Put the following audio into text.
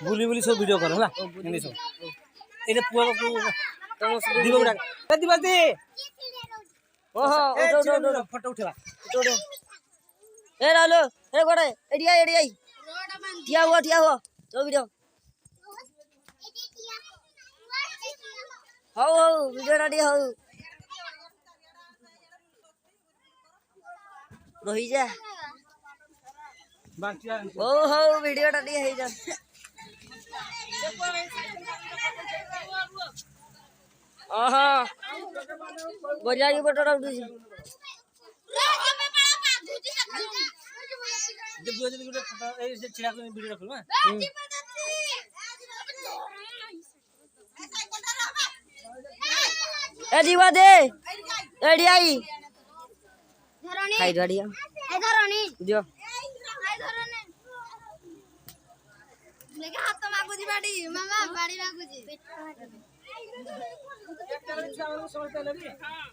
बुली बुली सब वीडियो कर होला एने सब एने पुआ को दीपक डाक ए दीपक दे ओहो उठो फोटो उठेवा ए रालो ए गोड़े एडिया ठिया हुआ तो वीडियो हो वीडियो रेडी हो रही जा हो वीडियो रेडी है जा आहा बोलिया की फोटो डाल दीजिए वीडियो जल्दी वीडियो फोटो ए से छिड़ा को वीडियो रखलु हां ए दीवा दे एडियाई धरणी खाई धरिया ए धरणी दियो खाई धरणी लेके हाथ तो मागुजी बाड़ी मामा बाड़ी मागुजी हां